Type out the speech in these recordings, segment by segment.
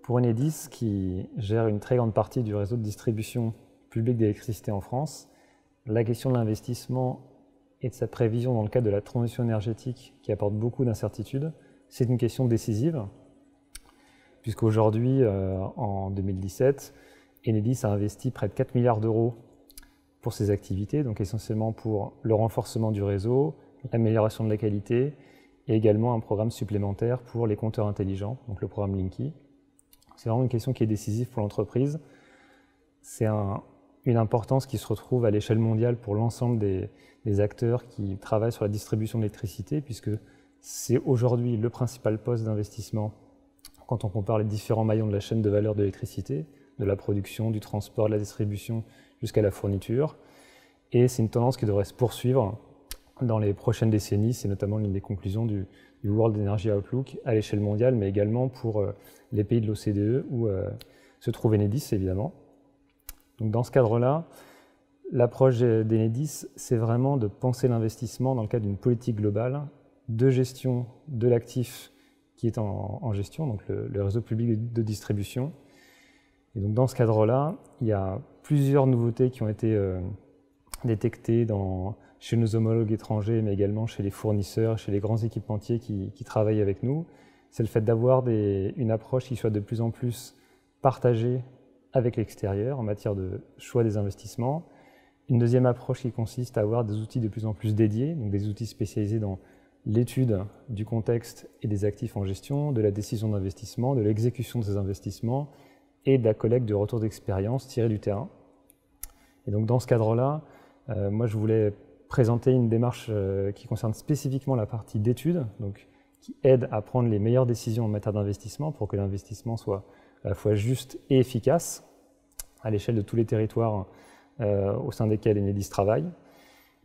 Pour Enedis, qui gère une très grande partie du réseau de distribution publique d'électricité en France, la question de l'investissement et de sa prévision dans le cadre de la transition énergétique, qui apporte beaucoup d'incertitudes, c'est une question décisive, puisqu'aujourd'hui, en 2017, Enedis a investi près de 4 milliards d'euros pour ses activités, donc essentiellement pour le renforcement du réseau, l'amélioration de la qualité, et également un programme supplémentaire pour les compteurs intelligents, donc le programme Linky. C'est vraiment une question qui est décisive pour l'entreprise. C'est une importance qui se retrouve à l'échelle mondiale pour l'ensemble des acteurs qui travaillent sur la distribution d'électricité, puisque c'est aujourd'hui le principal poste d'investissement quand on compare les différents maillons de la chaîne de valeur de l'électricité, de la production, du transport, de la distribution jusqu'à la fourniture. Et c'est une tendance qui devrait se poursuivre dans les prochaines décennies. C'est notamment l'une des conclusions du World Energy Outlook à l'échelle mondiale, mais également pour les pays de l'OCDE où se trouve Enedis, évidemment. Donc dans ce cadre-là, l'approche d'Enedis, c'est vraiment de penser l'investissement dans le cadre d'une politique globale de gestion de l'actif qui est en gestion, donc le réseau public de distribution. Et donc dans ce cadre-là, il y a plusieurs nouveautés qui ont été détectées chez nos homologues étrangers, mais également chez les fournisseurs, chez les grands équipementiers qui travaillent avec nous. C'est le fait d'avoir une approche qui soit de plus en plus partagée avec l'extérieur en matière de choix des investissements. Une deuxième approche qui consiste à avoir des outils de plus en plus dédiés, donc des outils spécialisés dans l'étude du contexte et des actifs en gestion, de la décision d'investissement, de l'exécution de ces investissements et de la collecte de retours d'expérience tirés du terrain. Et donc dans ce cadre-là, moi je voulais présenter une démarche qui concerne spécifiquement la partie d'études, donc qui aide à prendre les meilleures décisions en matière d'investissement pour que l'investissement soit à la fois juste et efficace à l'échelle de tous les territoires au sein desquels Enedis travaille.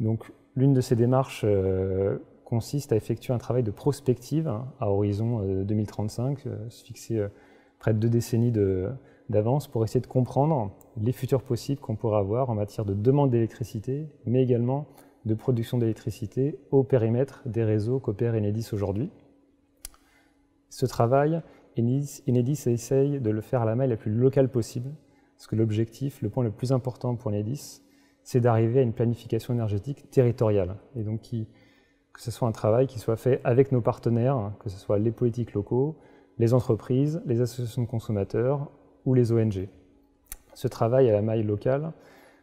Donc l'une de ces démarches consiste à effectuer un travail de prospective à horizon 2035, se fixer près de 2 décennies d'avance pour essayer de comprendre les futurs possibles qu'on pourrait avoir en matière de demande d'électricité, mais également de production d'électricité au périmètre des réseaux qu'opère Enedis aujourd'hui. Ce travail, Enedis essaye de le faire à la maille la plus locale possible, parce que l'objectif, le point le plus important pour Enedis, c'est d'arriver à une planification énergétique territoriale, et donc que ce soit un travail qui soit fait avec nos partenaires, que ce soit les politiques locaux, les entreprises, les associations de consommateurs ou les ONG. Ce travail à la maille locale,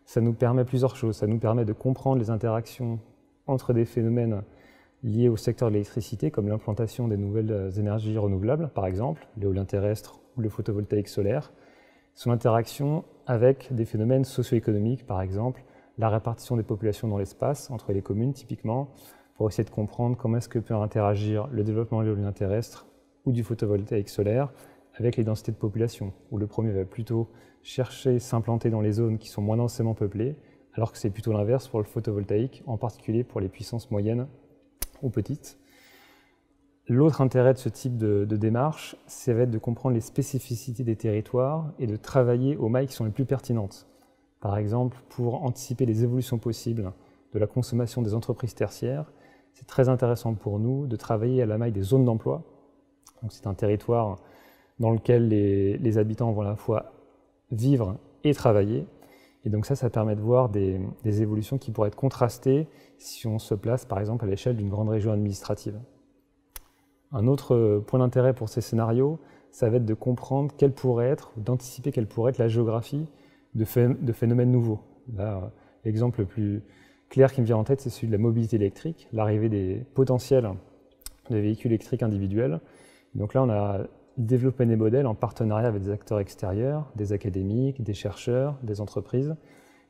ça nous permet plusieurs choses. Ça nous permet de comprendre les interactions entre des phénomènes liés au secteur de l'électricité, comme l'implantation des nouvelles énergies renouvelables, par exemple, l'éolien terrestre ou le photovoltaïque solaire, son interaction avec des phénomènes socio-économiques, par exemple, la répartition des populations dans l'espace, entre les communes typiquement, pour essayer de comprendre comment est-ce que peut interagir le développement de l'éolien terrestre ou du photovoltaïque solaire avec les densités de population, où le premier va plutôt chercher s'implanter dans les zones qui sont moins densément peuplées, alors que c'est plutôt l'inverse pour le photovoltaïque, en particulier pour les puissances moyennes ou petites. L'autre intérêt de ce type de démarche, ça va être de comprendre les spécificités des territoires et de travailler aux mailles qui sont les plus pertinentes. Par exemple, pour anticiper les évolutions possibles de la consommation des entreprises tertiaires, c'est très intéressant pour nous de travailler à la maille des zones d'emploi. Donc c'est un territoire dans lequel les habitants vont à la fois vivre et travailler. Et donc ça permet de voir des évolutions qui pourraient être contrastées si on se place par exemple à l'échelle d'une grande région administrative. Un autre point d'intérêt pour ces scénarios, ça va être de comprendre quelle pourrait être, ou d'anticiper quelle pourrait être la géographie de phénomènes nouveaux. Là, l'exemple le plus clair qui me vient en tête, c'est celui de la mobilité électrique, l'arrivée des potentiels de véhicules électriques individuels. Donc là, on a développé des modèles en partenariat avec des acteurs extérieurs, des académiques, des chercheurs, des entreprises,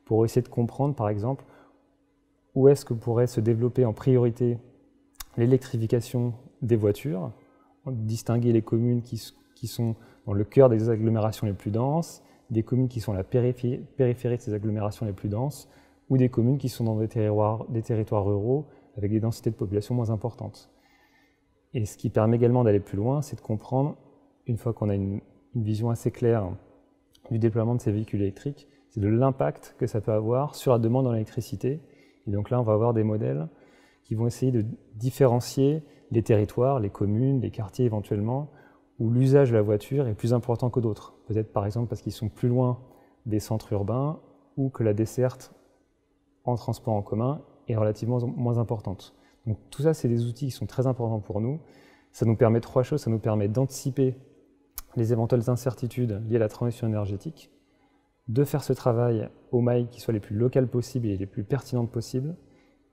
pour essayer de comprendre, par exemple, où est-ce que pourrait se développer en priorité l'électrification des voitures, distinguer les communes qui sont dans le cœur des agglomérations les plus denses, des communes qui sont à la périphérie de ces agglomérations les plus denses, ou des communes qui sont dans des territoires ruraux avec des densités de population moins importantes. Et ce qui permet également d'aller plus loin, c'est de comprendre, une fois qu'on a une vision assez claire du déploiement de ces véhicules électriques, c'est de l'impact que ça peut avoir sur la demande en électricité. Et donc là, on va avoir des modèles qui vont essayer de différencier les territoires, les communes, les quartiers éventuellement, où l'usage de la voiture est plus important que d'autres. Peut-être par exemple parce qu'ils sont plus loin des centres urbains ou que la desserte en transport en commun est relativement moins importante. Donc tout ça, c'est des outils qui sont très importants pour nous. Ça nous permet 3 choses. Ça nous permet d'anticiper les éventuelles incertitudes liées à la transition énergétique, de faire ce travail aux mailles qui soient les plus locales possibles et les plus pertinentes possibles,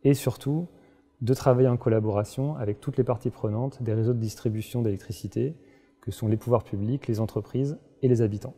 et surtout de travailler en collaboration avec toutes les parties prenantes des réseaux de distribution d'électricité, que sont les pouvoirs publics, les entreprises et les habitants.